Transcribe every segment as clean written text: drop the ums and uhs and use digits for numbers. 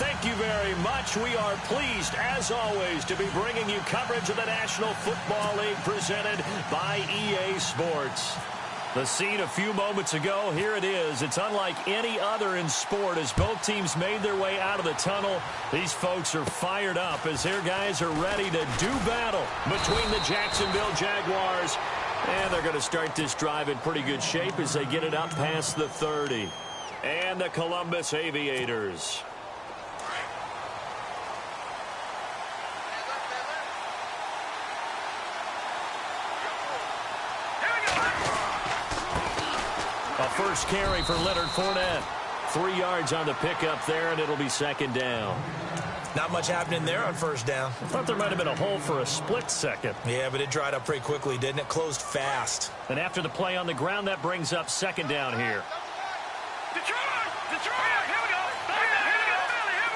thank you very much. We are pleased, as always, to be bringing you coverage of the National Football League presented by EA Sports. The scene a few moments ago, here it is. It's unlike any other in sport as both teams made their way out of the tunnel. These folks are fired up as their guys are ready to do battle between the Jacksonville Jaguars. And they're going to start this drive in pretty good shape as they get it up past the 30. And the Columbus Aviators. A first carry for Leonard Fournette. 3 yards on the pickup there, and it'll be second down. Not much happening there on first down. I thought there might have been a hole for a split second. Yeah, but it dried up pretty quickly, didn't it? Closed fast. And after the play on the ground, that brings up second down here. Detroit! Detroit! Here we go! Here we go!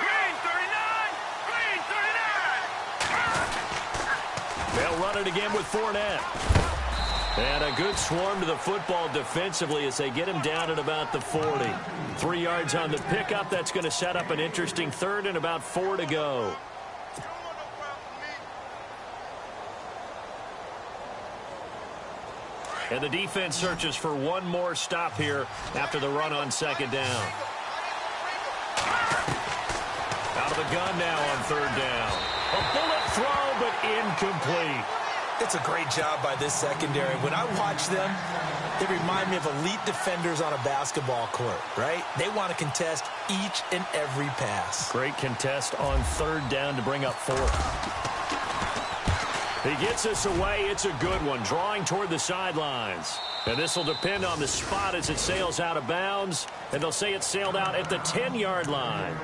Green 39! Green 39! They'll run it again with Fournette. And a good swarm to the football defensively as they get him down at about the 40. 3 yards on the pickup. That's going to set up an interesting third and about 4 to go. And the defense searches for one more stop here after the run on second down. Out of the gun now on third down. A bullet throw, but incomplete. It's a great job by this secondary. When I watch them, they remind me of elite defenders on a basketball court, right? They want to contest each and every pass. Great contest on third down to bring up 4. He gets us away. It's a good one, drawing toward the sidelines. And this will depend on the spot as it sails out of bounds. And they'll say it sailed out at the 10-yard line.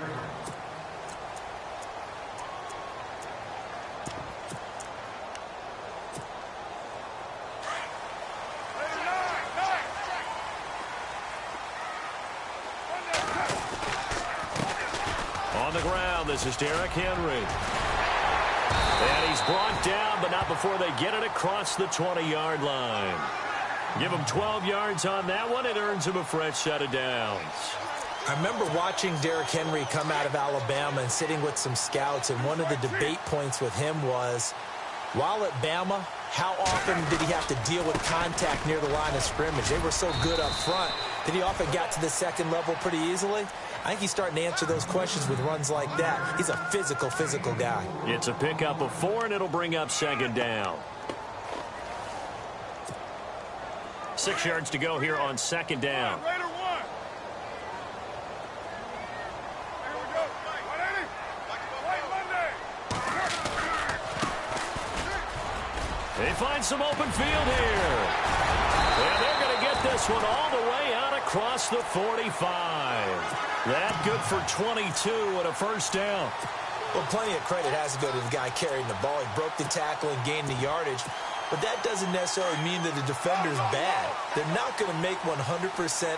On the ground, this is Derrick Henry. And he's brought down, but not before they get it across the 20-yard line. Give him 12 yards on that one. It earns him a fresh set of downs. I remember watching Derrick Henry come out of Alabama and sitting with some scouts, and one of the debate points with him was, while at Bama, how often did he have to deal with contact near the line of scrimmage? They were so good up front that he often got to the second level pretty easily. I think he's starting to answer those questions with runs like that. He's a physical guy. It's a pickup of 4, and it'll bring up second down. 6 yards to go here on second down. They find some open field here. And they're going to get this one all the way out across the 45. That good for 22 and a first down. Well, plenty of credit has to go to the guy carrying the ball. He broke the tackle and gained the yardage. But that doesn't necessarily mean that the defender's bad. They're not going to make 100%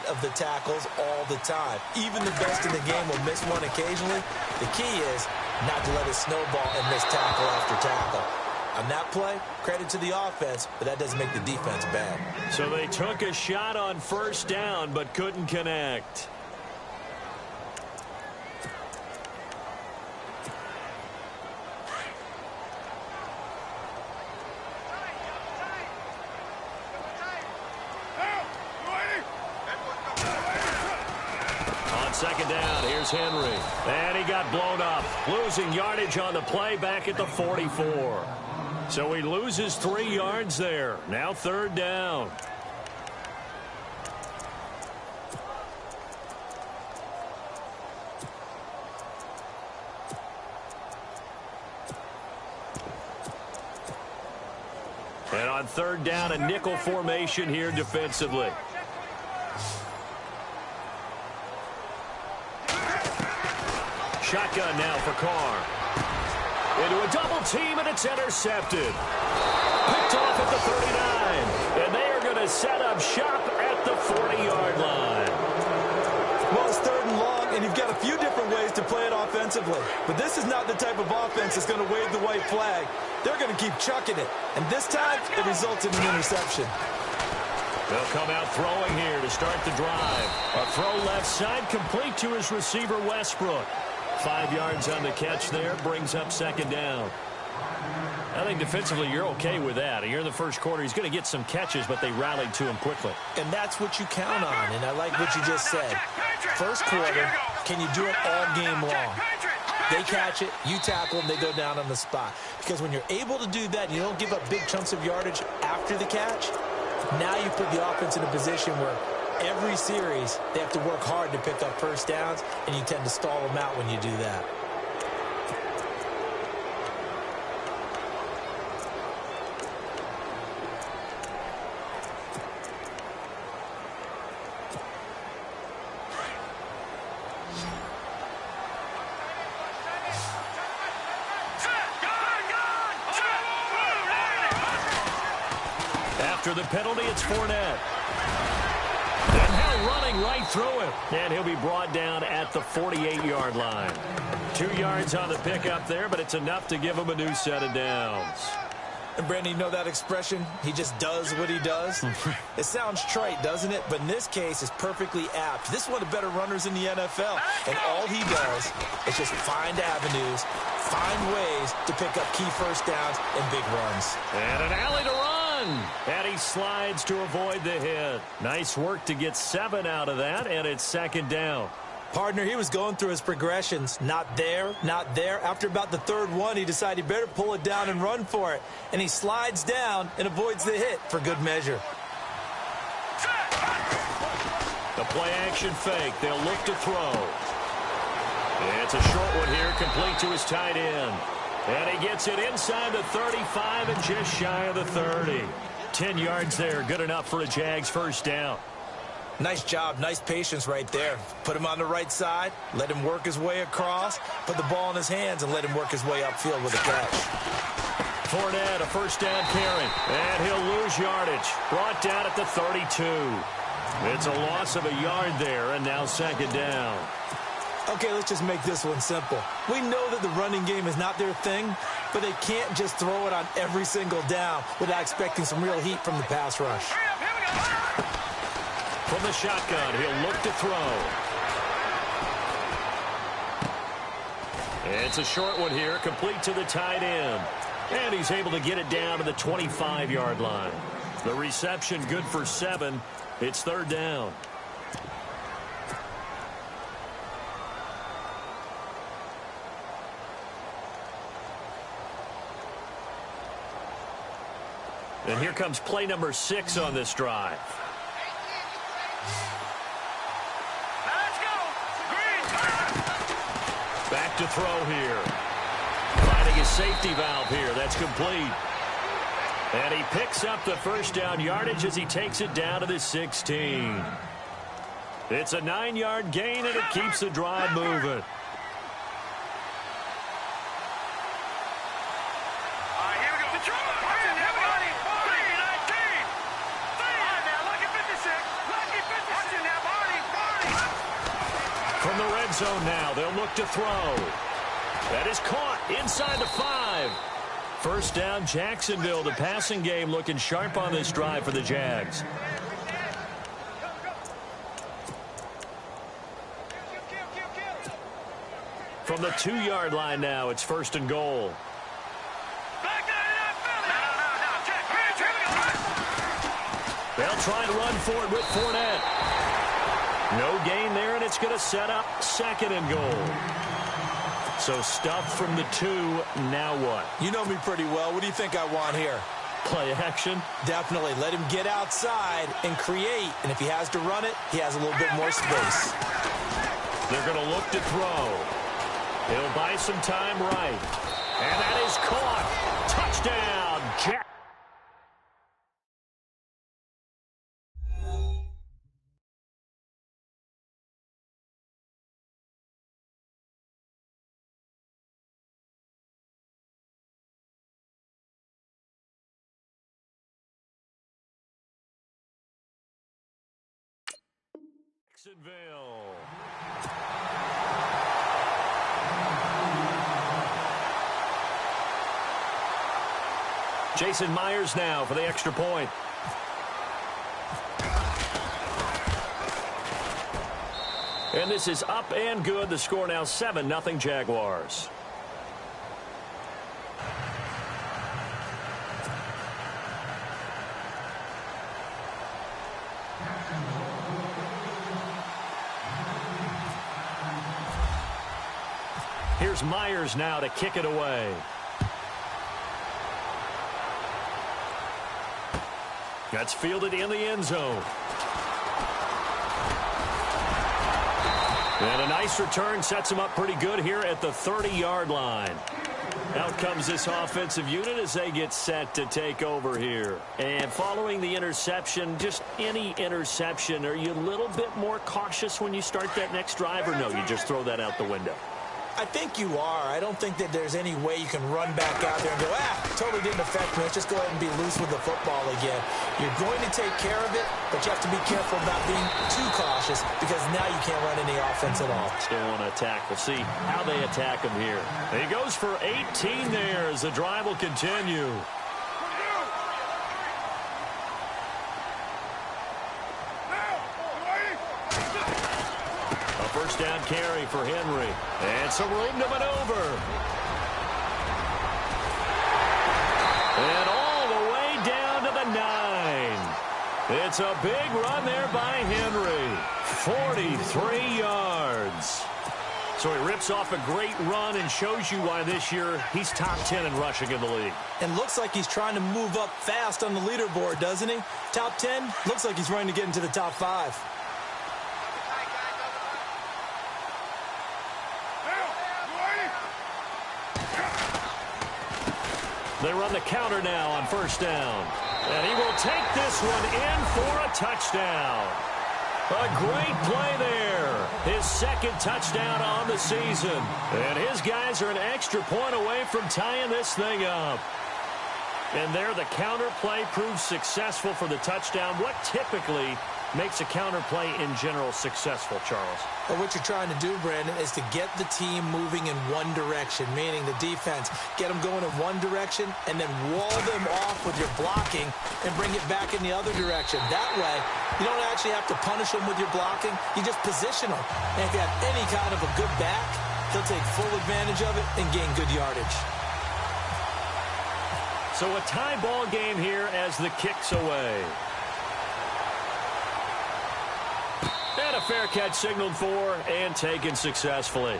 of the tackles all the time. Even the best in the game will miss one occasionally. The key is not to let it snowball and miss tackle after tackle. On that play, credit to the offense, but that doesn't make the defense bad. So they took a shot on first down but couldn't connect. Second down, here's Henry. And he got blown up. Losing yardage on the play back at the 44. So he loses 3 yards there. Now third down. And on third down, a nickel formation here defensively. Shotgun now for Carr. Into a double team, and it's intercepted. Picked off at the 39. And they are going to set up shop at the 40-yard line. Well, it's third and long, and you've got a few different ways to play it offensively. But this is not the type of offense that's going to wave the white flag. They're going to keep chucking it. And this time, it results in an interception. They'll come out throwing here to start the drive. A throw left side complete to his receiver, Westbrook. 5 yards on the catch there. Brings up second down. I think defensively you're okay with that. Here in the first quarter, he's going to get some catches, but they rallied to him quickly. And that's what you count on, and I like what you just said. First quarter, can you do it all game long? They catch it, you tackle them, they go down on the spot. Because when you're able to do that, you don't give up big chunks of yardage after the catch, now you put the offense in a position where every series they have to work hard to pick up first downs, and you tend to stall them out when you do that. After the penalty, it's Fournette. And now running right through him. And he'll be brought down at the 48-yard line. 2 yards on the pickup there, but it's enough to give him a new set of downs. And Brandon, you know that expression? He just does what he does? It sounds trite, doesn't it? But in this case, it's perfectly apt. This is one of the better runners in the NFL. And all he does is just find avenues, find ways to pick up key first downs and big runs. And an alley to run. And he slides to avoid the hit. Nice work to get 7 out of that, and it's second down. Partner, he was going through his progressions. Not there, not there. After about the third one, he decided he better pull it down and run for it. And he slides down and avoids the hit for good measure. The play-action fake. They'll look to throw. It's a short one here, complete to his tight end. And he gets it inside the 35 and just shy of the 30. 10 yards there, good enough for a Jags first down. Nice job, nice patience right there. Put him on the right side, let him work his way across, put the ball in his hands, and let him work his way upfield with a catch. Fournette, a first down carry, and he'll lose yardage. Brought down at the 32. It's a loss of a yard there, and now second down. Okay, let's just make this one simple. We know that the running game is not their thing, but they can't just throw it on every single down without expecting some real heat from the pass rush. From the shotgun, he'll look to throw. It's a short one here, complete to the tight end. And he's able to get it down to the 25-yard line. The reception good for 7. It's third down. And here comes play number 6 on this drive. Let's go. Back to throw here. Finding his safety valve here. That's complete. And he picks up the first down yardage as he takes it down to the 16. It's a 9-yard gain, and it keeps the drive moving. From the red zone now, they'll look to throw. That is caught inside the 5. First down, Jacksonville. The passing game looking sharp on this drive for the Jags. From the 2-yard line now, it's first and goal. They'll try and run for it with Fournette. No gain there, and it's going to set up second and goal. So stuff from the 2. Now what? You know me pretty well. What do you think I want here? Play action? Definitely. Let him get outside and create. And if he has to run it, he has a little bit more space. They're going to look to throw. He'll buy some time right. And that is caught. Touchdown, Jack. Jacksonville. Jason Myers now for the extra point. And this is up and good. The score now 7-0 Jaguars. Here's Myers now to kick it away. That's fielded in the end zone. And a nice return sets him up pretty good here at the 30-yard line. Out comes this offensive unit as they get set to take over here. And following the interception, just any interception, are you a little bit more cautious when you start that next drive, or no, you just throw that out the window? I think you are. I don't think that there's any way you can run back out there and go, totally didn't affect me. Let's just go ahead and be loose with the football again. You're going to take care of it, but you have to be careful about being too cautious because now you can't run any offense at all. Still want to attack. We'll see how they attack him here. He goes for 18 there as the drive will continue. First down carry for Henry. And some room to maneuver. And all the way down to the 9. It's a big run there by Henry. 43 yards. So he rips off a great run and shows you why this year he's top 10 in rushing in the league. And looks like he's trying to move up fast on the leaderboard, doesn't he? Top 10, looks like he's running to get into the top 5. They run the counter now on first down. And he will take this one in for a touchdown. A great play there. His second touchdown on the season. And his guys are an extra point away from tying this thing up. And there the counter play proves successful for the touchdown. What typically makes a counter play in general successful, Charles? Well, what you're trying to do, Brandon, is to get the team moving in one direction, meaning the defense, get them going in one direction and then wall them off with your blocking and bring it back in the other direction. That way, you don't actually have to punish them with your blocking. You just position them. And if you have any kind of a good back, he'll take full advantage of it and gain good yardage. So a tie ball game here as the kick's away. And a fair catch signaled for and taken successfully.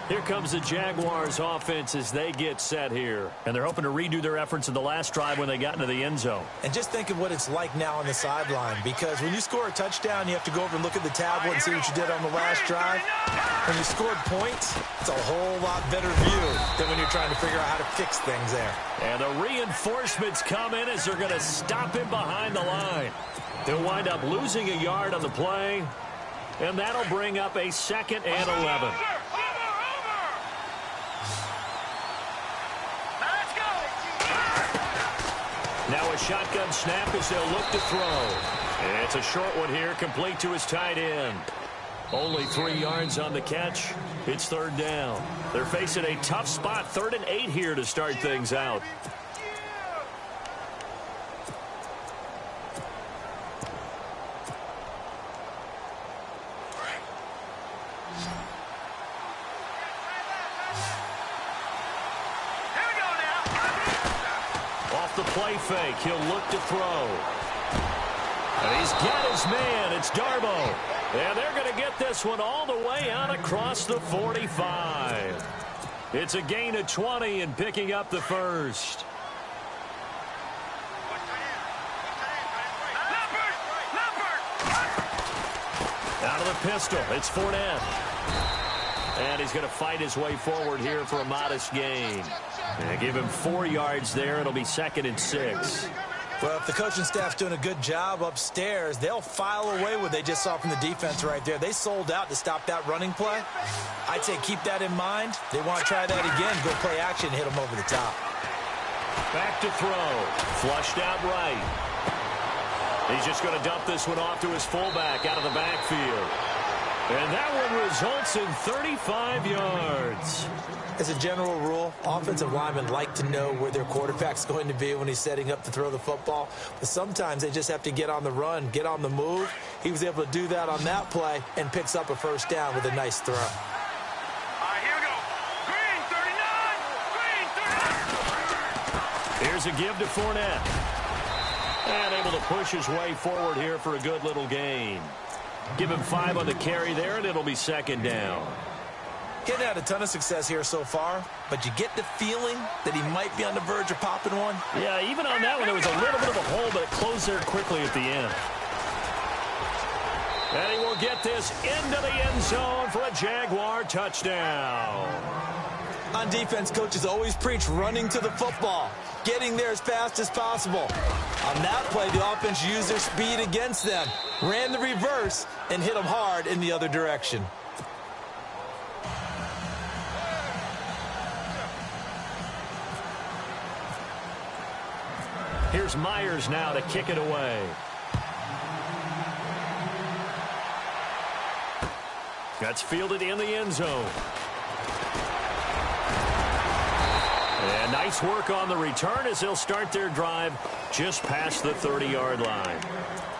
Here comes the Jaguars offense as they get set here. And they're hoping to redo their efforts in the last drive when they got into the end zone. And just think of what it's like now on the sideline, because when you score a touchdown, you have to go over and look at the tablet and see what you did on the last drive. When you scored points, it's a whole lot better view than when you're trying to figure out how to fix things there. And the reinforcements come in as they're going to stop him behind the line. He'll wind up losing a yard on the play, and that'll bring up a 2nd and 11. Now a shotgun snap as they'll look to throw. And it's a short one here, complete to his tight end. Only 3 yards on the catch. It's 3rd down. They're facing a tough spot, 3rd and 8 here to start things out. Off the play fake, he'll look to throw. And he's got his man. It's Darboh. And they're going to get this one all the way out across the 45. It's a gain of 20 and picking up the first. Out of the pistol, it's Fournette. And he's going to fight his way forward here for a modest gain. And give him 4 yards there. It'll be 2nd and 6. Well, if the coaching staff's doing a good job upstairs, they'll file away what they just saw from the defense right there. They sold out to stop that running play. I'd say keep that in mind. They want to try that again, go play action, hit them over the top. Back to throw. Flushed out right. He's just going to dump this one off to his fullback out of the backfield. And that one results in 35 yards. As a general rule, offensive linemen like to know where their quarterback's going to be when he's setting up to throw the football. But sometimes they just have to get on the run, get on the move. He was able to do that on that play and picks up a first down with a nice throw. All right, here we go. Green, 39. Green, 39. Here's a give to Fournette. And able to push his way forward here for a good little gain. Give him 5 on the carry there, and it'll be second down. Getting had a ton of success here so far, but you get the feeling that he might be on the verge of popping one. Yeah, even on that one, there was a little bit of a hole, but it closed there quickly at the end. And he will get this into the end zone for a Jaguar touchdown. On defense, coaches always preach running to the football, getting there as fast as possible. On that play, the offense used their speed against them, ran the reverse, and hit them hard in the other direction. Here's Myers now to kick it away. That's fielded in the end zone. And nice work on the return as they'll start their drive just past the 30-yard line.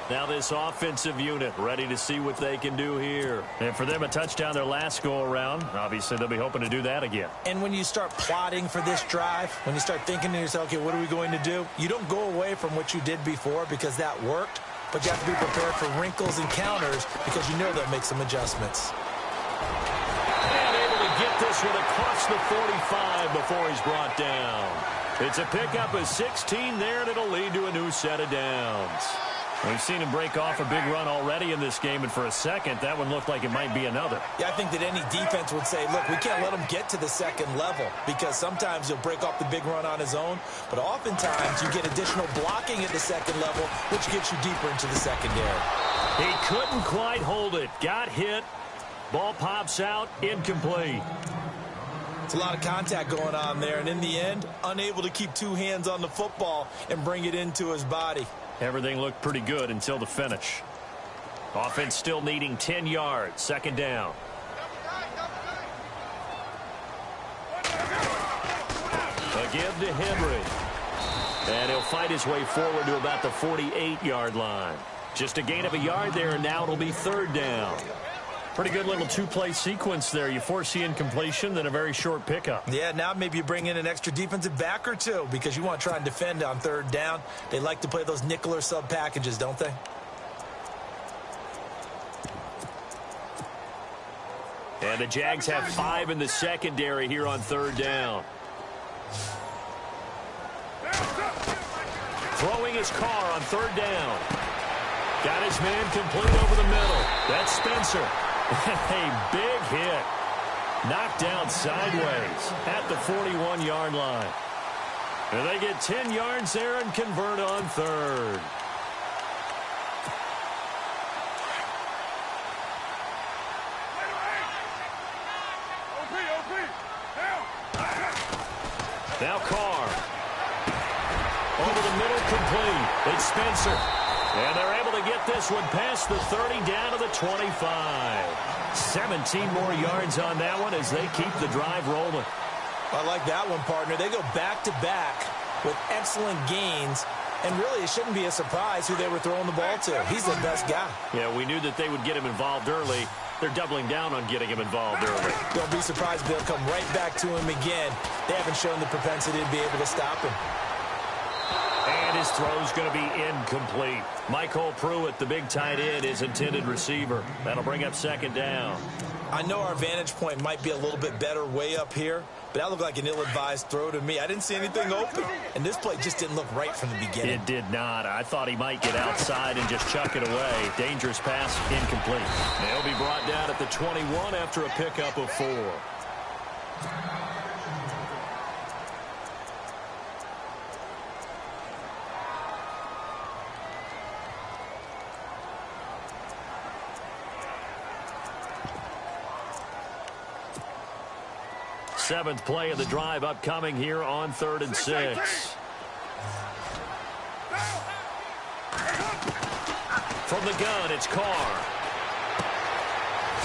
Now this offensive unit ready to see what they can do here. And for them, a touchdown their last go-around. Obviously, they'll be hoping to do that again. And when you start plotting for this drive, when you start thinking to yourself, okay, what are we going to do? You don't go away from what you did before because that worked, but you have to be prepared for wrinkles and counters because you know they'll make some adjustments. And able to get this one across the 45 before he's brought down. It's a pickup of 16 there, and it'll lead to a new set of downs. We've seen him break off a big run already in this game, and for a second, that one looked like it might be another. Yeah, I think that any defense would say, look, we can't let him get to the second level because sometimes he'll break off the big run on his own, but oftentimes you get additional blocking at the second level, which gets you deeper into the secondary. He couldn't quite hold it. Got hit. Ball pops out. Incomplete. It's a lot of contact going on there, and in the end, unable to keep 2 hands on the football and bring it into his body. Everything looked pretty good until the finish. Offense still needing 10 yards. Second down. A give to Henry. And he'll fight his way forward to about the 48-yard line. Just a gain of a yard there, and now it'll be third down. Pretty good little 2-play sequence there. You force the incompletion, then a very short pickup. Yeah, now maybe you bring in an extra defensive back or two because you want to try and defend on third down. They like to play those nickel or sub packages, don't they? And the Jags have 5 in the secondary here on third down. Throwing his car on third down. Got his man complete over the middle. That's Spencer. A big hit. Knocked down sideways at the 41-yard line. And they get 10 yards there and convert on third. Now Carr. Over the middle, complete. It's Spencer. And they're able to get this one past the 30 down to the 25. 17 more yards on that one as they keep the drive rolling. I like that one, partner. They go back-to-back with excellent gains. And really, it shouldn't be a surprise who they were throwing the ball to. He's the best guy. Yeah, we knew that they would get him involved early. They're doubling down on getting him involved early. Don't be surprised if they'll come right back to him again. They haven't shown the propensity to be able to stop him. And his throw's going to be incomplete. Michael Pruitt, the big tight end, is intended receiver. That'll bring up second down. I know our vantage point might be a little bit better way up here, but that looked like an ill-advised throw to me. I didn't see anything open, and this play just didn't look right from the beginning. It did not. I thought he might get outside and just chuck it away. Dangerous pass, incomplete. They'll be brought down at the 21 after a pickup of 4. Seventh play of the drive upcoming here on 3rd and 6. From the gun, it's Carr.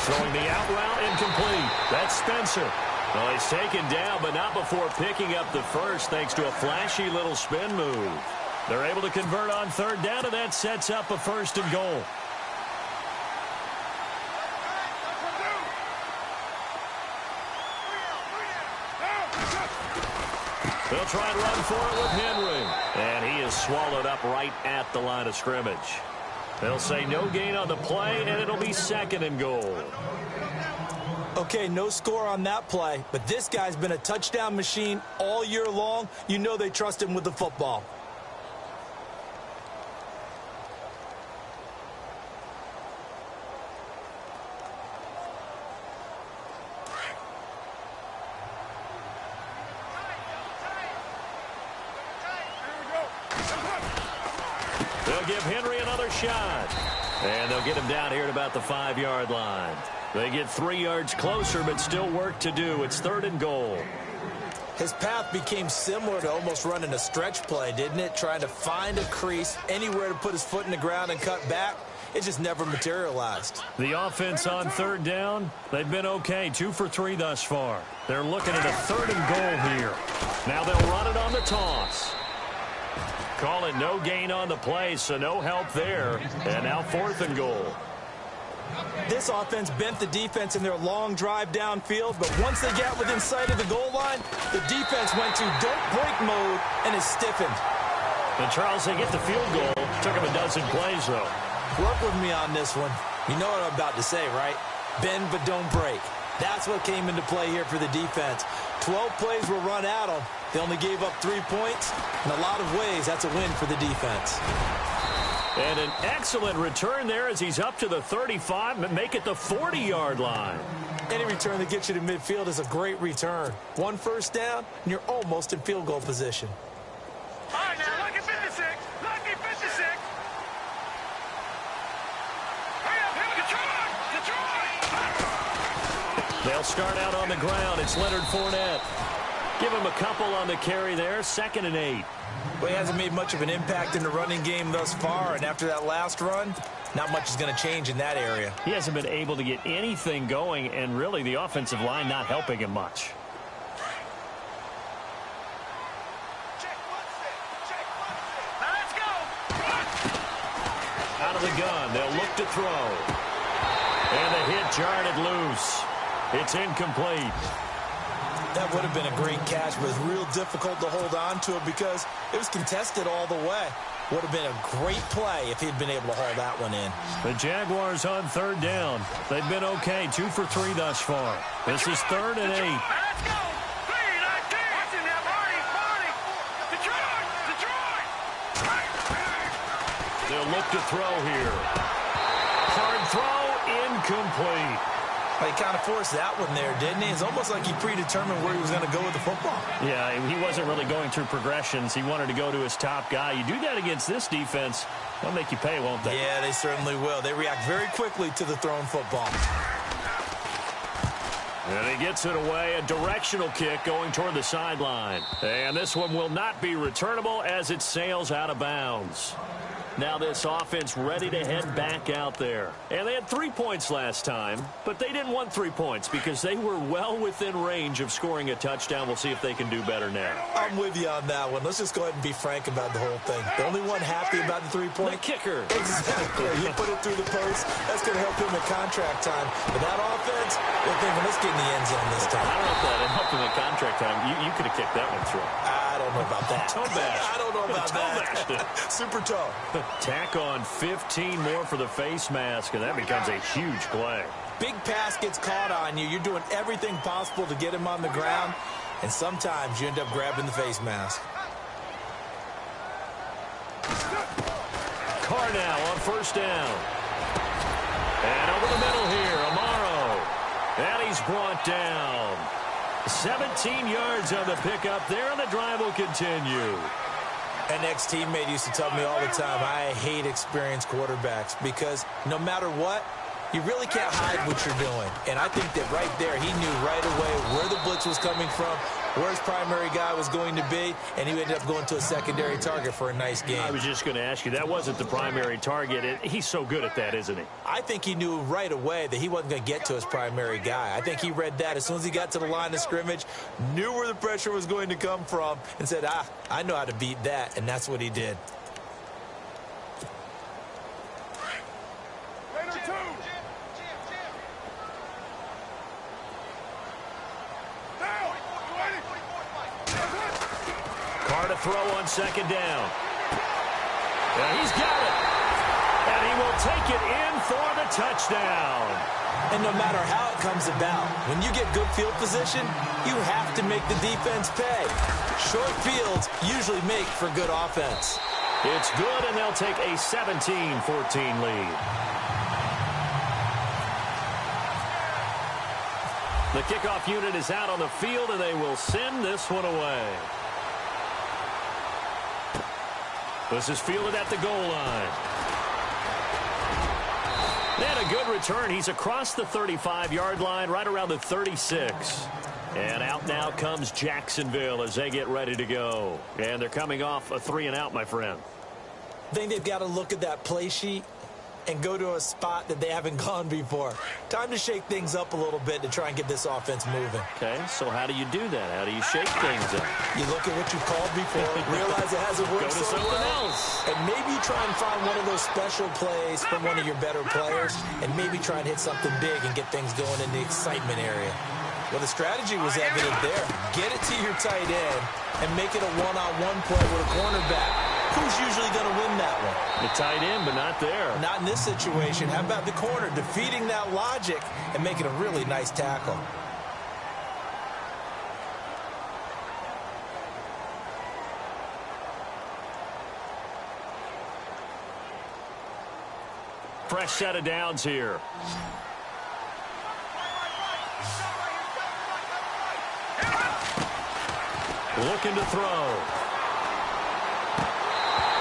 Throwing the out route, incomplete. That's Spencer. Well, he's taken down, but not before picking up the first thanks to a flashy little spin move. They're able to convert on third down, and that sets up a 1st and goal. They'll try and run for it with Henry. And he is swallowed up right at the line of scrimmage. They'll say no gain on the play, and it'll be 2nd and goal. Okay, no score on that play, but this guy's been a touchdown machine all year long. You know they trust him with the football. They'll give Henry another shot. And they'll get him down here at about the 5-yard line. They get 3 yards closer, but still work to do. It's 3rd and goal. His path became similar to almost running a stretch play, didn't it? Trying to find a crease, anywhere to put his foot in the ground and cut back. It just never materialized. The offense on 3rd down, they've been okay. 2 for 3 thus far. They're looking at a 3rd and goal here. Now they'll run it on the toss. Call it no gain on the play, so no help there. And now 4th and goal. This offense bent the defense in their long drive downfield, but once they got within sight of the goal line, the defense went to don't break mode and is stiffened. And Charles, they get the field goal. Took them a dozen plays, though. Work with me on this one. You know what I'm about to say, right? Bend but don't break. That's what came into play here for the defense. 12 plays were run at them. They only gave up 3 points. In a lot of ways, that's a win for the defense. And an excellent return there as he's up to the 35 and make it the 40-yard line. Any return that gets you to midfield is a great return. 1 first down, and you're almost in field goal position. All right, now, lucky 56. Lucky 56. Hurry up, Detroit! They'll start out on the ground. It's Leonard Fournette. Give him a couple on the carry there. 2nd and 8. Well, he hasn't made much of an impact in the running game thus far, and after that last run, not much is going to change in that area. He hasn't been able to get anything going, and really the offensive line not helping him much. Now let's go. Out of the gun, they'll look to throw. And the hit jarred it loose. It's incomplete. That would have been a great catch, but it's real difficult to hold on to it because it was contested all the way. Would have been a great play if he'd been able to haul that one in. The Jaguars on 3rd down. They've been okay, 2 for 3 thus far. This is 3rd and 8. Now let's go. 3-19. What's in that party? Detroit! They'll look to throw here. Hard throw, incomplete. He kind of forced that one there, didn't he? It's almost like he predetermined where he was going to go with the football. Yeah, he wasn't really going through progressions. He wanted to go to his top guy. You do that against this defense, they'll make you pay, won't they? Yeah, they certainly will. They react very quickly to the thrown football. And he gets it away, a directional kick going toward the sideline. And this one will not be returnable as it sails out of bounds. Now this offense ready to head back out there. And they had 3 points last time, but they didn't want 3 points because they were well within range of scoring a touchdown. We'll see if they can do better now. I'm with you on that one. Let's just go ahead and be frank about the whole thing. The only one happy about the 3-point? The kicker. Exactly. He put it through the post. That's going to help him at contract time. But that offense, they're thinking, let's get in the end zone this time. I don't know if that helped him at contract time. You could have kicked that one through. I don't know about that. Toe bash. I don't know about Toe that. Super toe. Tack on 15 more for the face mask, and that becomes a huge play. Big pass gets caught on you. You're doing everything possible to get him on the ground, and sometimes you end up grabbing the face mask. Carr now on 1st down. And over the middle here, Amaro. And he's brought down. 17 yards on the pickup there, and the drive will continue. An ex-teammate used to tell me all the time, I hate experienced quarterbacks because no matter what, You really can't hide what you're doing. And I think that right there, he knew right away where the blitz was coming from, where his primary guy was going to be, and he ended up going to a secondary target for a nice game. I was just going to ask you, that wasn't the primary target. He's so good at that, isn't he? I think he knew right away that he wasn't going to get to his primary guy. I think he read that as soon as he got to the line of scrimmage, knew where the pressure was going to come from, and said, I know how to beat that, and that's what he did. Carr to throw on second down. And he's got it. And he will take it in for the touchdown. And no matter how it comes about, when you get good field position, you have to make the defense pay. Short fields usually make for good offense. It's good, and they'll take a 17-14 lead. The kickoff unit is out on the field, and they will send this one away. This is fielded at the goal line. And a good return. He's across the 35-yard line, right around the 36. And out now comes Jacksonville as they get ready to go. And they're coming off a 3-and-out, my friend. I think they've got to look at that play sheet and go to a spot that they haven't gone before. Time to shake things up a little bit to try and get this offense moving. Okay, so how do you do that? How do you shake things up? You look at what you called before, realize it hasn't worked Go to so something well, else. and maybe you try and find one of those special plays from one of your better players, and maybe try and hit something big and get things going in the excitement area. Well, the strategy was evident there. Get it to your tight end and make it a one-on-one play with a cornerback. Who's usually going to win that one? The tight end, but not there. Not in this situation. How about the corner defeating that logic and making a really nice tackle? Fresh set of downs here. Looking to throw.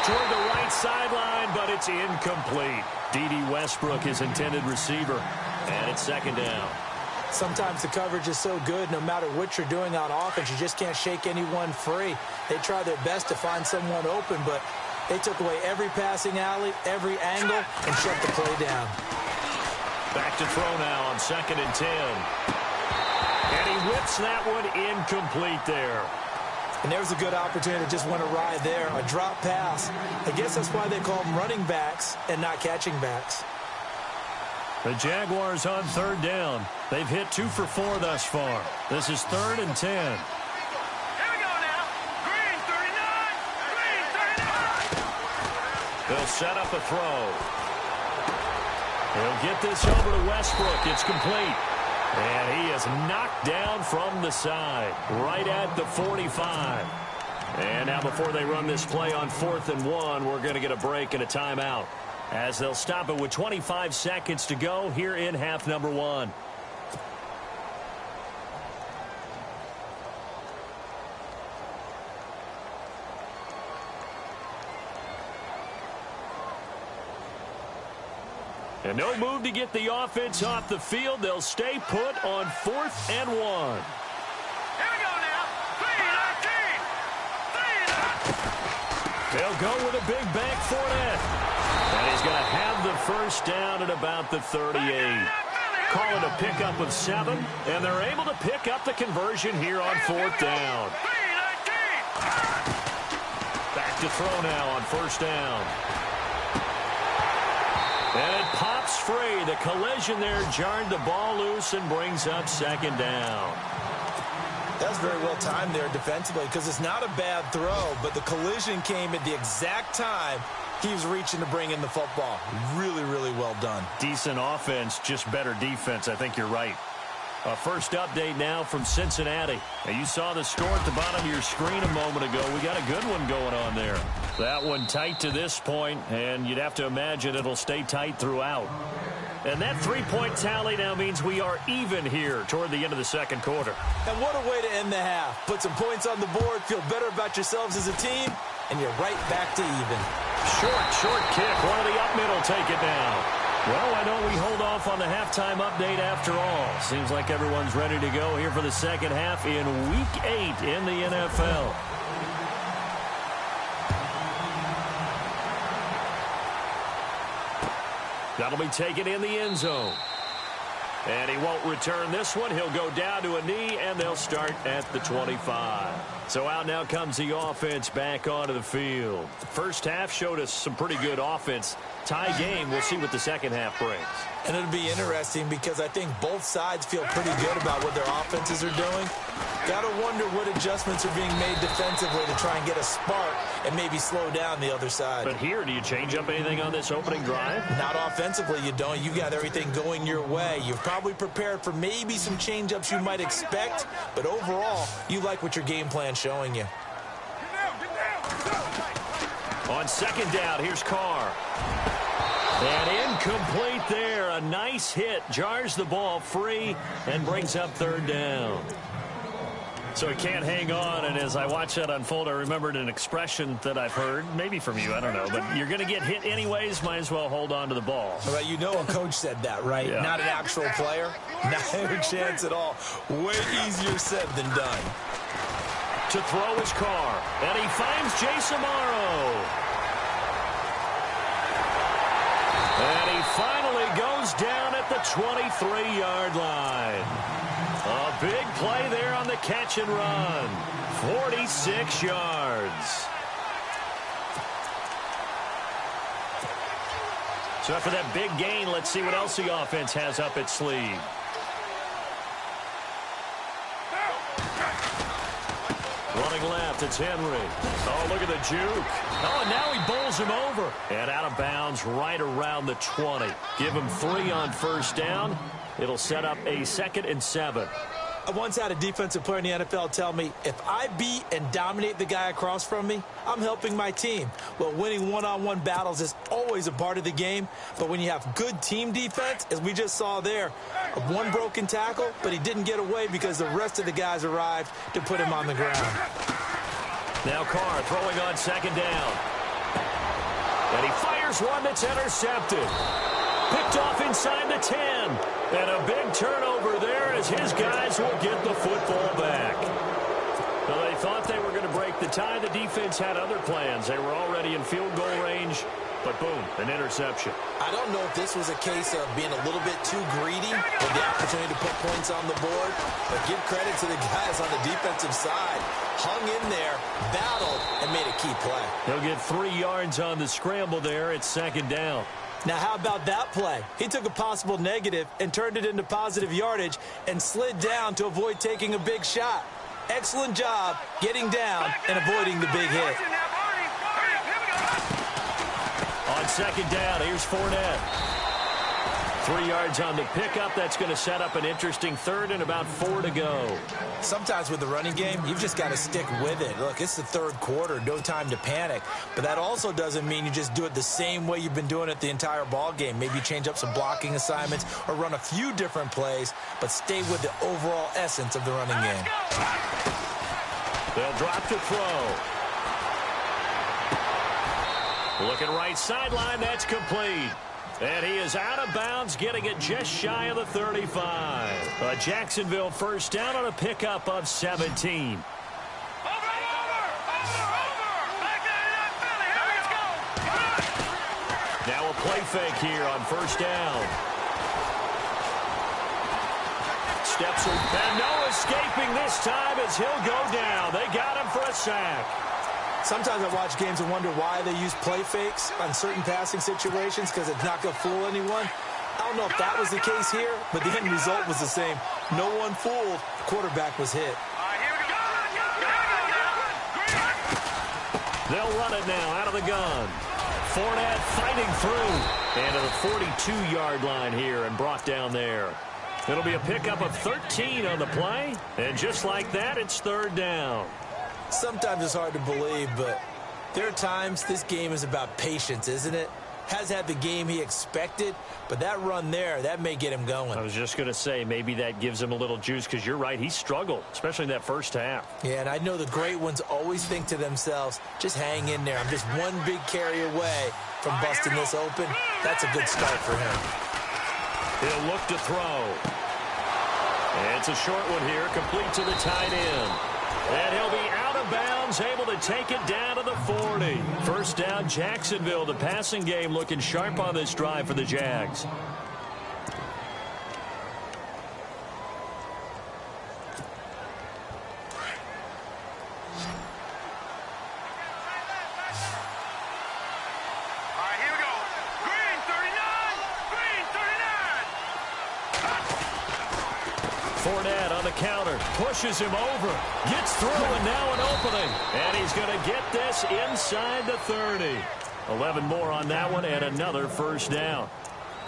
Toward the right sideline, but it's incomplete. D.D. Westbrook, his intended receiver. And it's second down. Sometimes the coverage is so good, no matter what you're doing on offense, you just can't shake anyone free. They try their best to find someone open, but they took away every passing alley, every angle, and shut the play down. Back to throw now on 2nd and 10. And he whips that one incomplete there. And there's a good opportunity to just went awry there, a drop pass. I guess that's why they call them running backs and not catching backs. The Jaguars on 3rd down. They've hit 2 for 4 thus far. This is 3rd and 10. Here we go now. Green 39. Green 39. They'll set up a throw. He'll get this over to Westbrook. It's complete. And he is knocked down from the side, right at the 45. And now before they run this play on 4th and 1, we're going to get a break and a timeout, as they'll stop it with 25 seconds to go here in half number 1. And no move to get the offense off the field. They'll stay put on 4th and 1. Here we go now. 3-19. They'll go with a big bank Fournette. And he's going to have the first down at about the 38. Call it a pickup of 7, and they're able to pick up the conversion here on 4th down. 3-19. Back to throw now on 1st down. And it pops free. The collision there jarred the ball loose and brings up 2nd down. That's very well timed there defensively, because it's not a bad throw, but the collision came at the exact time he was reaching to bring in the football. Really, really well done. Decent offense, just better defense. I think you're right. A first update now from Cincinnati. Now, you saw the score at the bottom of your screen a moment ago. We got a good one going on there. That one tight to this point, and you'd have to imagine it'll stay tight throughout. And that three-point tally now means we are even here toward the end of the second quarter. And what a way to end the half. Put some points on the board, feel better about yourselves as a team, and you're right back to even. Short kick. One of the up middle take it down. Well, why don't we hold off on the halftime update after all? Seems like everyone's ready to go here for the second half in Week 8 in the NFL. That'll be taken in the end zone. And he won't return this one. He'll go down to a knee, and they'll start at the 25. So out now comes the offense back onto the field. First half showed us some pretty good offense. Tie game. We'll see what the second half brings. And it'll be interesting because I think both sides feel pretty good about what their offenses are doing. Got to wonder what adjustments are being made defensively to try and get a spark and maybe slow down the other side. But here, do you change up anything on this opening drive? Not offensively, you don't. You got everything going your way. You've probably prepared for maybe some change-ups you might expect, but overall, you like what your game plan's showing you. On second down, here's Carr. And incomplete there. A nice hit. Jars the ball free and brings up third down. So he can't hang on, and as I watch that unfold, I remembered an expression that I've heard, maybe from you, I don't know, but you're going to get hit anyways, might as well hold on to the ball. Well, you know a coach said that, right? Yeah. Not an actual player. Not a chance at all. Way easier said than done. To throw his Carr, and he finds Jason Morrow. And he finally goes down at the 23-yard line. A big play there on the catch and run. 46 yards. So after that big gain, let's see what else the offense has up its sleeve. Running left, it's Henry. Oh, look at the juke. Oh, and now he bowls him over. And out of bounds right around the 20. Give him 3 on first down. It'll set up a 2nd and 7. I once had a defensive player in the NFL tell me, if I beat and dominate the guy across from me, I'm helping my team. Well, winning one-on-one battles is always a part of the game, but when you have good team defense, as we just saw there, one broken tackle, but he didn't get away because the rest of the guys arrived to put him on the ground. Now Carr throwing on second down. And he fires one that's intercepted. Picked off inside the 10. And a big turnover there as his guys will get the football back. Well, they thought they were going to break the tie. The defense had other plans. They were already in field goal range. But boom, an interception. I don't know if this was a case of being a little bit too greedy with the opportunity to put points on the board. But give credit to the guys on the defensive side. Hung in there, battled, and made a key play. He'll get 3 yards on the scramble there. It's second down. Now, how about that play? He took a possible negative and turned it into positive yardage and slid down to avoid taking a big shot. Excellent job getting down and avoiding the big hit. On second down, here's Fournette. 3 yards on the pickup. That's going to set up an interesting third and about 4 to go. Sometimes with the running game, you've just got to stick with it. Look, it's the third quarter, no time to panic. But that also doesn't mean you just do it the same way you've been doing it the entire ball game. Maybe change up some blocking assignments or run a few different plays, but stay with the overall essence of the running game. They'll drop to throw. Looking right sideline, that's complete. And he is out of bounds, getting it just shy of the 35. A Jacksonville first down on a pickup of 17. Now a play fake here on first down. Steps and no escaping this time as he'll go down. They got him for a sack. Sometimes I watch games and wonder why they use play fakes on certain passing situations because it's not going to fool anyone. I don't know if that was the case here, but the end result was the same. No one fooled. The quarterback was hit. They'll run it now out of the gun. Fournette fighting through. And to the 42-yard line here and brought down there. It'll be a pickup of 13 on the play. And just like that, it's third down. Sometimes it's hard to believe, but there are times this game is about patience, isn't it? has had the game he expected, but that run there, that may get him going. I was just going to say, maybe that gives him a little juice, because you're right, he struggled, especially in that first half. Yeah, and I know the great ones always think to themselves, just hang in there. I'm just one big carry away from busting this open. That's a good start for him. He'll look to throw. And it's a short one here, complete to the tight end. And he'll be out of bounds, able to take it down to the 40. First down, Jacksonville. The passing game looking sharp on this drive for the Jags. Fournette on the counter, pushes him over, gets through, and now an opening. And he's going to get this inside the 30. 11 more on that one, and another first down.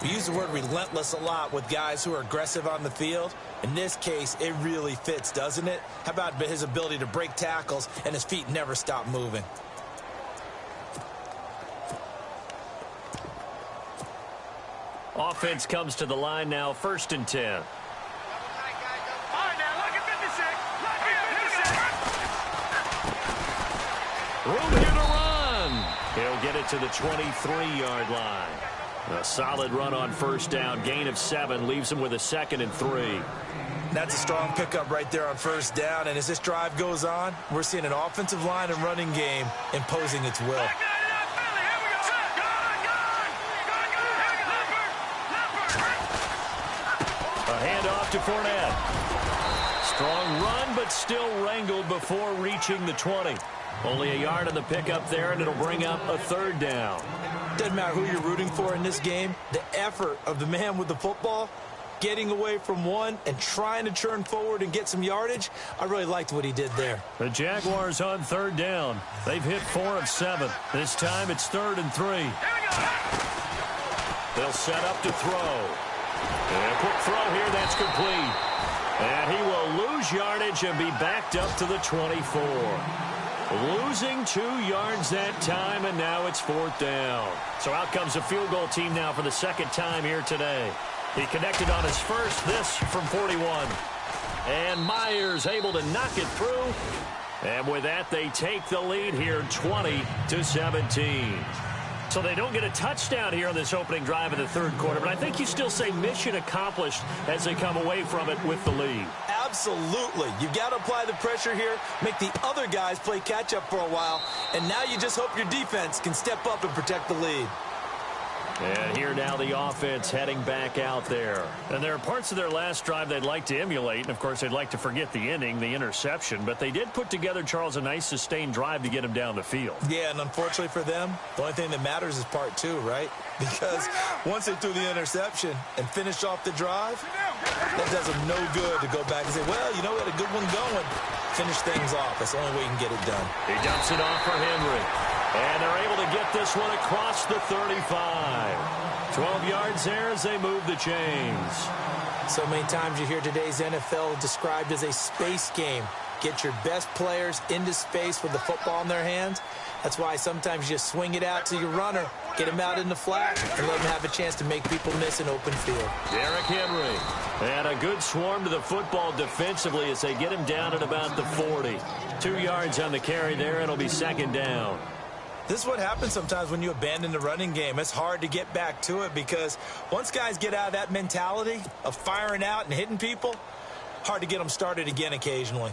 We use the word relentless a lot with guys who are aggressive on the field. In this case, it really fits, doesn't it? How about his ability to break tackles and his feet never stop moving? Offense comes to the line now, 1st and 10. Room here to run. He'll get it to the 23-yard line. A solid run on first down. Gain of 7 leaves him with a 2nd and 3. That's a strong pickup right there on first down. And as this drive goes on, we're seeing an offensive line and running game imposing its will. A handoff to Fournette. Strong run, but still wrangled before reaching the 20. Only a yard on the pickup there, and it'll bring up a 3rd down. Doesn't matter who you're rooting for in this game. The effort of the man with the football, getting away from one and trying to turn forward and get some yardage, I really liked what he did there. The Jaguars on 3rd down. They've hit 4 of 7. This time it's 3rd and 3. They'll set up to throw. And a quick throw here, that's complete. And he will lose yardage and be backed up to the 24. Losing 2 yards that time, and now it's 4th down. So out comes a field goal team now for the 2nd time here today. He connected on his first, this from 41. And Myers able to knock it through. And with that, they take the lead here 20-17. So they don't get a touchdown here on this opening drive of the 3rd quarter, but I think you still say mission accomplished as they come away from it with the lead. Absolutely. You've got to apply the pressure here, make the other guys play catch-up for a while, and now you just hope your defense can step up and protect the lead. And here now the offense heading back out there. And there are parts of their last drive they'd like to emulate. And, of course, they'd like to forget the inning, the interception. But they did put together, Charles, a nice sustained drive to get him down the field. Yeah, and unfortunately for them, the only thing that matters is part 2, right? Because once they threw the interception and finished off the drive, that does them no good to go back and say, well, you know, we had a good one going. Finish things off. That's the only way you can get it done. He dumps it off for Henry. And they're able to get this one across the 35. 12 yards there as they move the chains. So many times you hear today's NFL described as a space game. Get your best players into space with the football in their hands. That's why sometimes you just swing it out to your runner, get him out in the flat, and let him have a chance to make people miss an open field. Derrick Henry. And a good swarm to the football defensively as they get him down at about the 40. 2 yards on the carry there. It'll be 2nd down. This is what happens sometimes when you abandon the running game. It's hard to get back to it because once guys get out of that mentality of firing out and hitting people, hard to get them started again occasionally.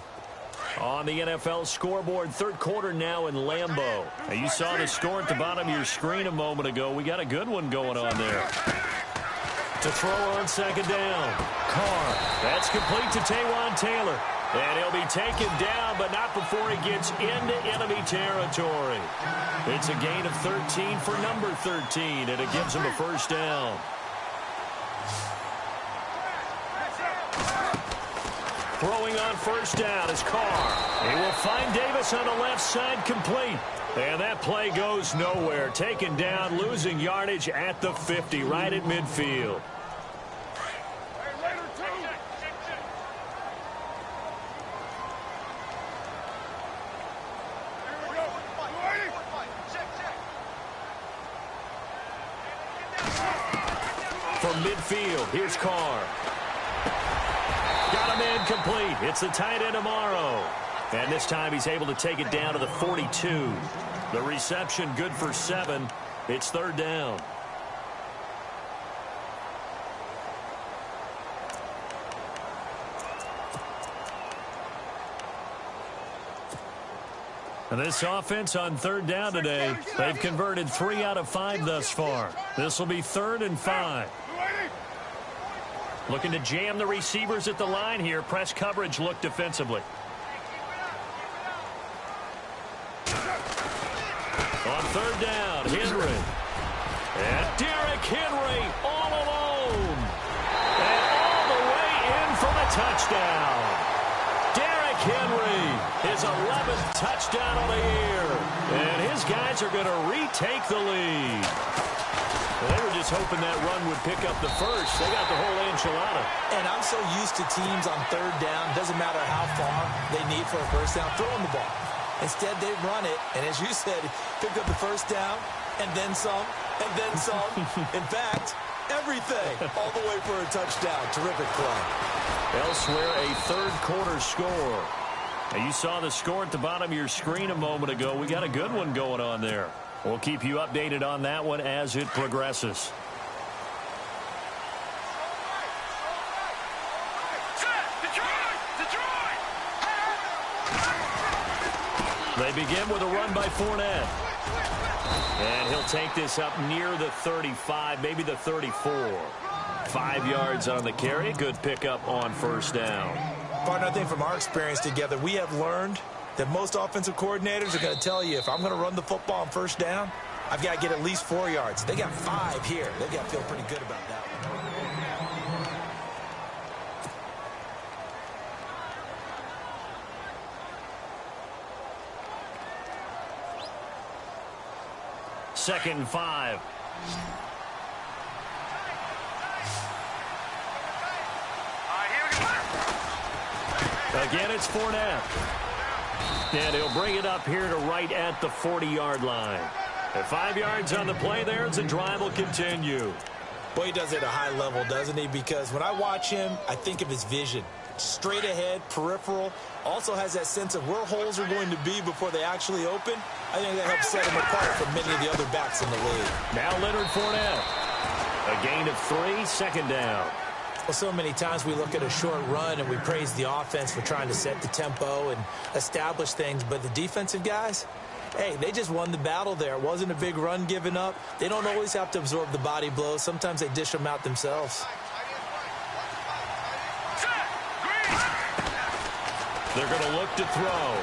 On the NFL scoreboard, 3rd quarter now in Lambeau. Now, you saw the score at the bottom of your screen a moment ago. We got a good one going on there. To throw on 2nd down. Carr. That's complete to Taywan Taylor. And he'll be taken down, but not before he gets into enemy territory. It's a gain of 13 for number 13, and it gives him a 1st down. Throwing on 1st down is Carr. He will find Davis on the left side, complete. And that play goes nowhere. Taken down, losing yardage at the 50, right at midfield. from midfield. Here's Carr. Got him incomplete. It's the tight end Amaro. And this time he's able to take it down to the 42. The reception good for 7. It's third down. And this offense on third down today, they've converted 3 out of 5 thus far. This will be 3rd and 5. Looking to jam the receivers at the line here. Press coverage look defensively. On third down, Henry. And Derrick Henry all alone. And all the way in for the touchdown. Derrick Henry, his 11th touchdown of the year. And his guys are going to retake the lead. Well, they were just hoping that run would pick up the first. They got the whole enchilada. And I'm so used to teams on third down, doesn't matter how far they need for a first down, throwing the ball. Instead, they run it, and as you said, picked up the first down, and then some, and then some. In fact, everything, all the way for a touchdown. Terrific play. Elsewhere, a third-quarter score. Now, you saw the score at the bottom of your screen a moment ago. We got a good one going on there. We'll keep you updated on that one as it progresses. They begin with a run by Fournette. And he'll take this up near the 35, maybe the 34. 5 yards on the carry. Good pickup on first down. Partner, I think from our experience together, we have learned that most offensive coordinators are going to tell you, if I'm going to run the football on first down, I've got to get at least 4 yards. They got 5 here. They've got to feel pretty good about that one. Second and 5. Again, it's Fournette. And he'll bring it up here to right at the 40-yard line. And 5 yards on the play there as the drive will continue. Boy, he does it at a high level, doesn't he? Because when I watch him, I think of his vision. Straight ahead, peripheral. Also has that sense of where holes are going to be before they actually open. I think that helps set him apart from many of the other backs in the league. Now Leonard Fournette. A gain of 3, second down. Well, so many times we look at a short run and we praise the offense for trying to set the tempo and establish things. But the defensive guys, hey, they just won the battle there. It wasn't a big run given up. They don't always have to absorb the body blows. Sometimes they dish them out themselves. They're going to look to throw.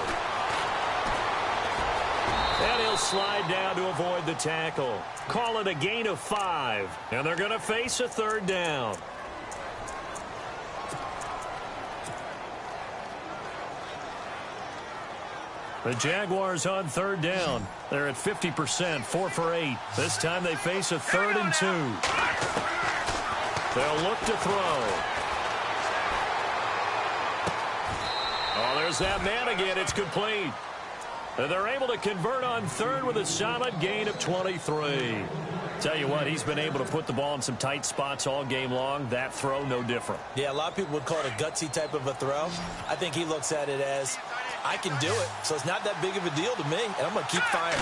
And he'll slide down to avoid the tackle. Call it a gain of 5. And they're going to face a third down. The Jaguars on third down. They're at 50%, 4 for 8. This time they face a 3rd and 2. They'll look to throw. Oh, there's that man again. It's complete. And they're able to convert on third with a solid gain of 23. Tell you what, he's been able to put the ball in some tight spots all game long. That throw, no different. Yeah, a lot of people would call it a gutsy type of a throw. I think he looks at it as, I can do it, so it's not that big of a deal to me, and I'm going to keep firing.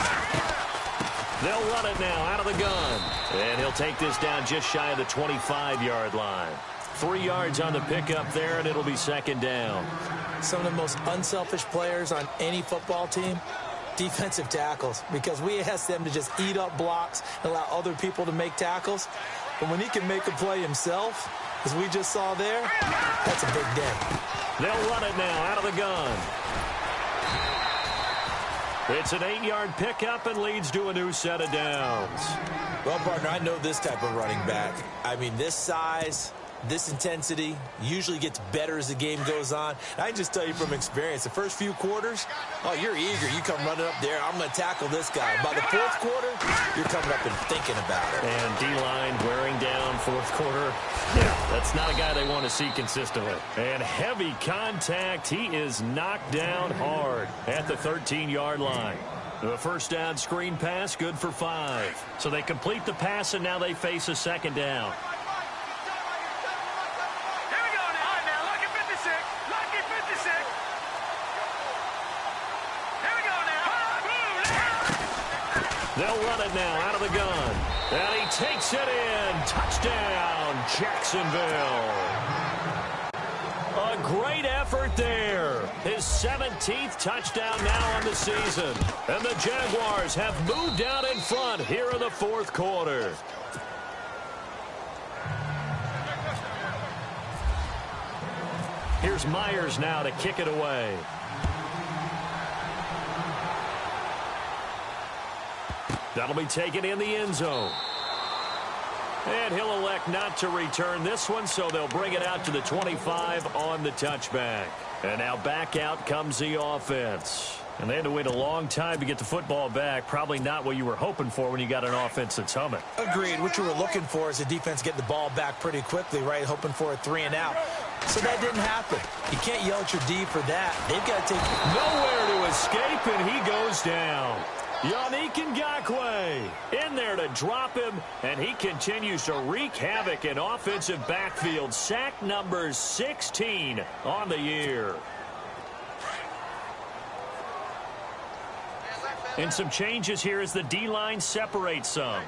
They'll run it now out of the gun. And he'll take this down just shy of the 25-yard line. 3 yards on the pickup there, and it'll be second down. Some of the most unselfish players on any football team, defensive tackles, because we ask them to just eat up blocks and allow other people to make tackles. But when he can make a play himself, as we just saw there, that's a big day. They'll run it now out of the gun. It's an 8-yard pickup and leads to a new set of downs. Well, partner, I know this type of running back. I mean, this size, this intensity usually gets better as the game goes on. And I can just tell you from experience, the first few quarters, oh, you're eager. You come running up there, I'm going to tackle this guy. By the fourth quarter, you're coming up and thinking about it. And D-line wearing down fourth quarter. Yeah, that's not a guy they want to see consistently. And heavy contact. He is knocked down hard at the 13-yard line. The first down screen pass, good for 5. So they complete the pass, and now they face a second down. They'll run it now out of the gun. And he takes it in. Touchdown, Jacksonville. A great effort there. His 17th touchdown now on the season. And the Jaguars have moved out in front here in the fourth quarter. Here's Myers now to kick it away. That'll be taken in the end zone. And he'll elect not to return this one, so they'll bring it out to the 25 on the touchback. And now back out comes the offense. And they had to wait a long time to get the football back. Probably not what you were hoping for when you got an offense that's humming. Agreed. What you were looking for is the defense getting the ball back pretty quickly, right? Hoping for a 3-and-out. So that didn't happen. You can't yell at your D for that. They've got to take nowhere to escape, and he goes down. Yannick Ngakoue in there to drop him, and he continues to wreak havoc in offensive backfield. Sack number 16 on the year. And some changes here as the D-line separates some.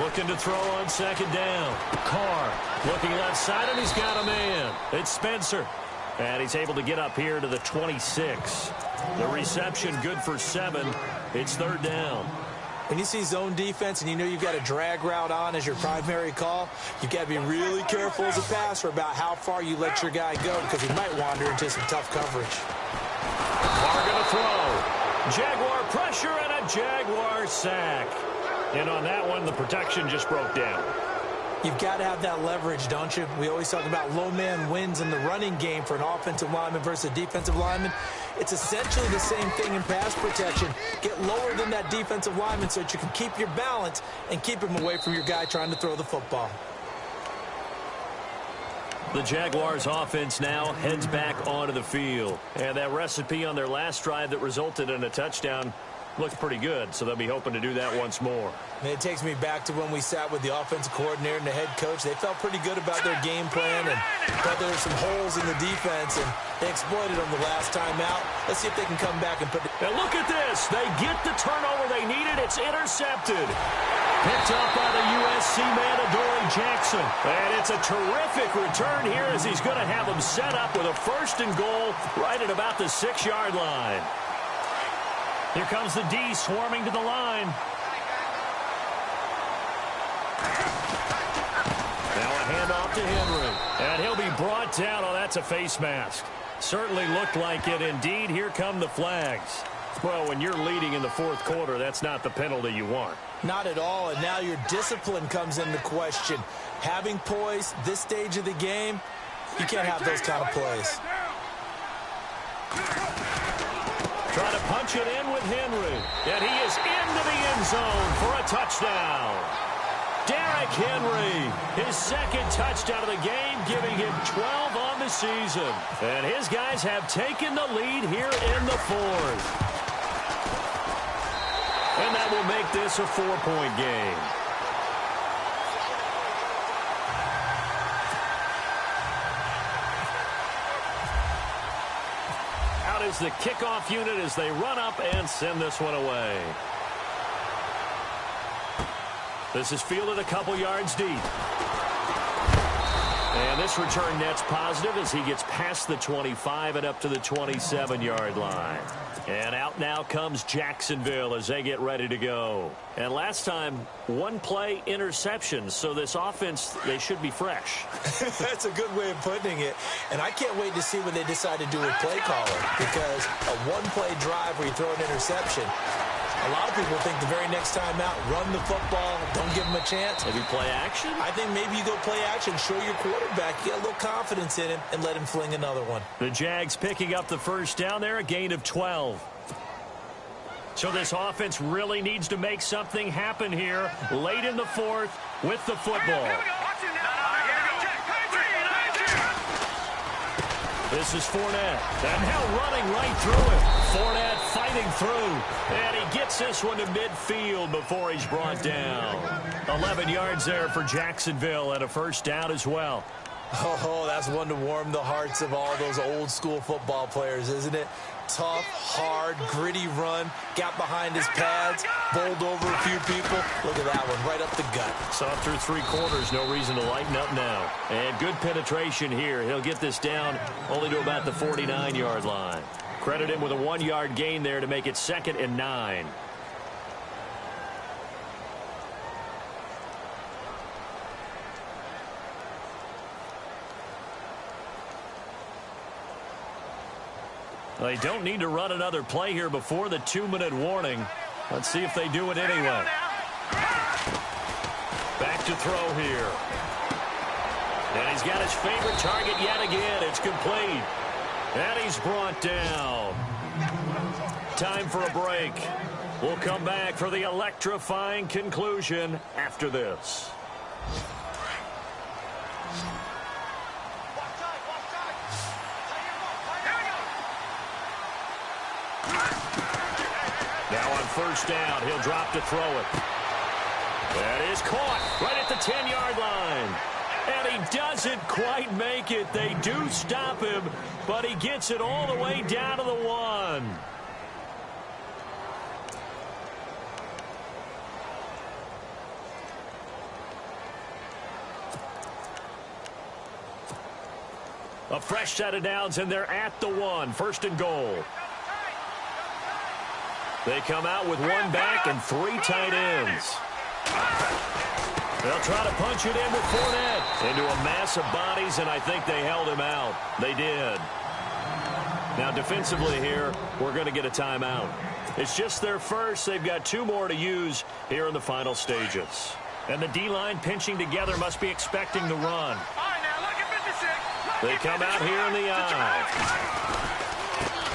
Looking to throw on second down. Carr looking left side, and he's got a man. It's Spencer. And he's able to get up here to the 26. The reception good for 7. It's third down. When you see zone defense and you know you've got a drag route on as your primary call, you've got to be really careful as a passer about how far you let your guy go because he might wander into some tough coverage. Carr going to throw. Jaguar pressure and a Jaguar sack. And on that one, the protection just broke down. You've got to have that leverage, don't you? We always talk about low man wins in the running game for an offensive lineman versus a defensive lineman. It's essentially the same thing in pass protection. Get lower than that defensive lineman so that you can keep your balance and keep him away from your guy trying to throw the football. The Jaguars offense now heads back onto the field. And that recipe on their last drive that resulted in a touchdown looks pretty good, so they'll be hoping to do that once more. And it takes me back to when we sat with the offensive coordinator and the head coach. They felt pretty good about their game plan and thought there were some holes in the defense, and they exploited them the last time out. Let's see if they can come back and put it. And look at this. They get the turnover they needed. It's intercepted. Picked up by the USC man, Adoree Jackson. And it's a terrific return here as he's going to have them set up with a first and goal right at about the 6-yard line. Here comes the D swarming to the line. Now a handoff to Henry. And he'll be brought down. Oh, that's a face mask. Certainly looked like it. Indeed, here come the flags. Well, when you're leading in the fourth quarter, that's not the penalty you want. Not at all, and now your discipline comes into question. Having poise this stage of the game, you can't have those kind of plays. Trying to punch it in with Henry. And he is into the end zone for a touchdown. Derrick Henry, his second touchdown of the game, giving him 12 on the season. And his guys have taken the lead here in the fourth. And that will make this a 4-point game. Out is the kickoff unit as they run up and send this one away. This is fielded a couple yards deep. And this return net's positive as he gets past the 25 and up to the 27-yard line. And out now comes Jacksonville as they get ready to go. And last time, one play interception. So this offense, they should be fresh. That's a good way of putting it. And I can't wait to see what they decide to do with play caller. Because a one-play drive where you throw an interception, a lot of people think the very next time out, run the football, don't give them a chance. Maybe play action? I think maybe you go play action, show your quarterback, get a little confidence in him, and let him fling another one. The Jags picking up the first down there, a gain of 12. So this offense really needs to make something happen here late in the fourth with the football. This is Fournette. And now running right through it. Fournette fighting through. And he gets this one to midfield before he's brought down. 11 yards there for Jacksonville and a first down as well. Oh, that's one to warm the hearts of all those old-school football players, isn't it? Tough, hard, gritty run, got behind his pads, bowled over a few people. Look at that one, right up the gut. Saw through 3 quarters, no reason to lighten up now. And good penetration here. He'll get this down only to about the 49-yard line. Credit him with a 1-yard gain there to make it 2nd and 9. They don't need to run another play here before the 2-minute warning. Let's see if they do it anyway. Back to throw here. And he's got his favorite target yet again. It's complete. And he's brought down. Time for a break. We'll come back for the electrifying conclusion after this. Now on first down, he'll drop to throw it. That is caught right at the 10-yard line. And he doesn't quite make it. They do stop him, but he gets it all the way down to the 1. A fresh set of downs, and they're at the 1. 1st and goal. They come out with 1 back and 3 tight ends. They'll try to punch it in with Fournette into a mass of bodies, and I think they held him out. They did. Now, defensively here, we're going to get a timeout. It's just their first. They've got 2 more to use here in the final stages. And the D-line pinching together must be expecting the run. They come out here in the eye.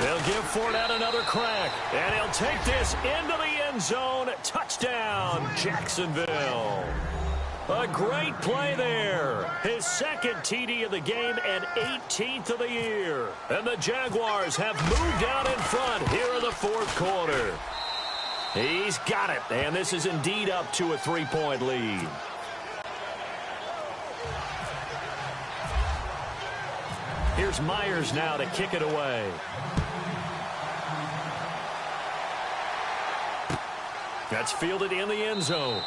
They'll give Fournette another crack, and he'll take this into the end zone. Touchdown, Jacksonville. A great play there. His 2nd TD of the game and 18th of the year. And the Jaguars have moved out in front here in the 4th quarter. He's got it, and this is indeed up to a 3-point lead. Here's Myers now to kick it away. That's fielded in the end zone.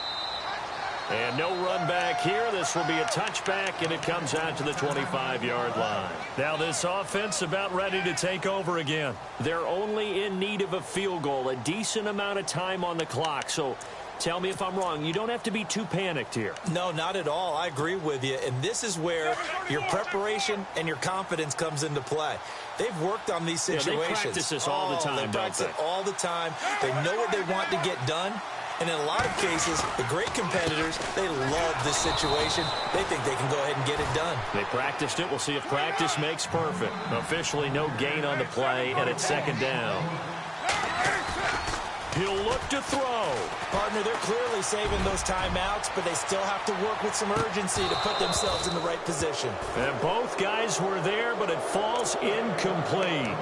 And no run back here. This will be a touchback, and it comes out to the 25-yard line. Now this offense about ready to take over again. They're only in need of a field goal, a decent amount of time on the clock. So tell me if I'm wrong. You don't have to be too panicked here. No, not at all. I agree with you. And this is where your preparation and your confidence comes into play. They've worked on these situations. They practice this all the time, They practice it all the time. They know what they want to get done. And in a lot of cases, the great competitors, they love this situation. They think they can go ahead and get it done. They practiced it. We'll see if practice makes perfect. Officially no gain on the play, and it's 2nd down. He'll look to throw. Partner, they're clearly saving those timeouts, but they still have to work with some urgency to put themselves in the right position. And both guys were there, but it falls incomplete.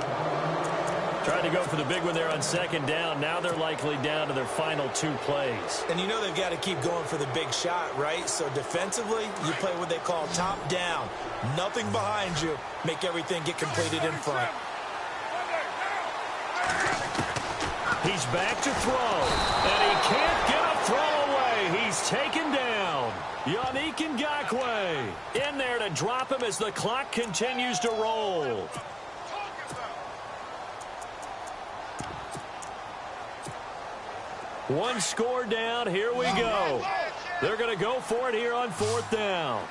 Tried to go for the big one there on 2nd down. Now they're likely down to their final 2 plays. And you know they've got to keep going for the big shot, right? So defensively, you play what they call top down. Nothing behind you. Make everything get completed in front. He's back to throw, and he can't get a throw away. He's taken down. Yannick Ngakoue in there to drop him as the clock continues to roll. One score down. Here we go. They're going to go for it here on 4th down.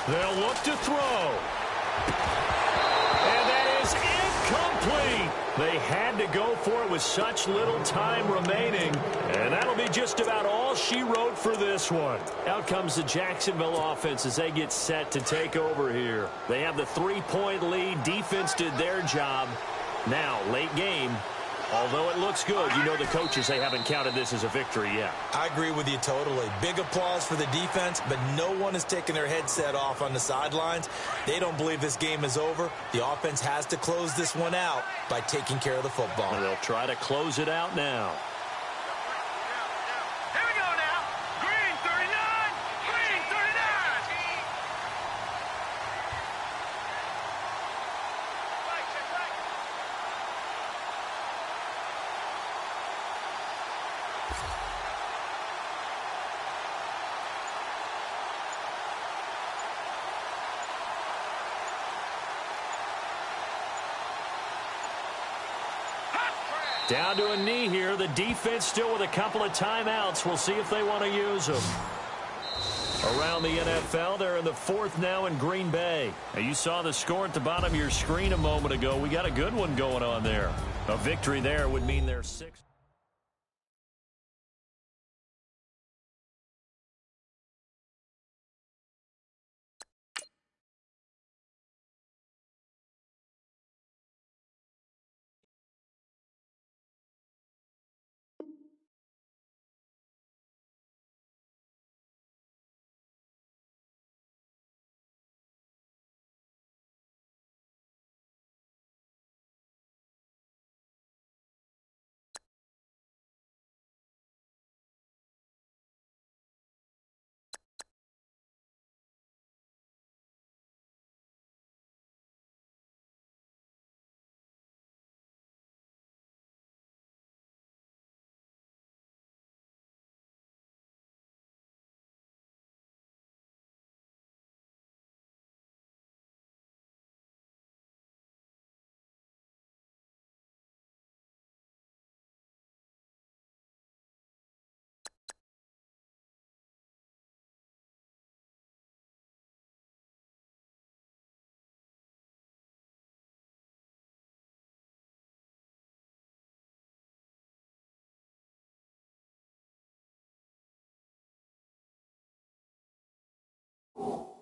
They'll look to throw. And that is incomplete. They had to go for it with such little time remaining. And that'll be just about all she wrote for this one. Out comes the Jacksonville offense as they get set to take over here. They have the 3-point lead. Defense did their job. Now, late game. Although it looks good, you know the coaches, they haven't counted this as a victory yet. I agree with you totally. Big applause for the defense, but no one is taking their headset off on the sidelines. They don't believe this game is over. The offense has to close this one out by taking care of the football. And they'll try to close it out now. Here we go now. Green 39. Green 39. Down to a knee here. The defense still with a couple of timeouts. We'll see if they want to use them. Around the NFL, they're in the fourth now in Green Bay. Now, you saw the score at the bottom of your screen a moment ago. We got a good one going on there. A victory there would mean they're 6. You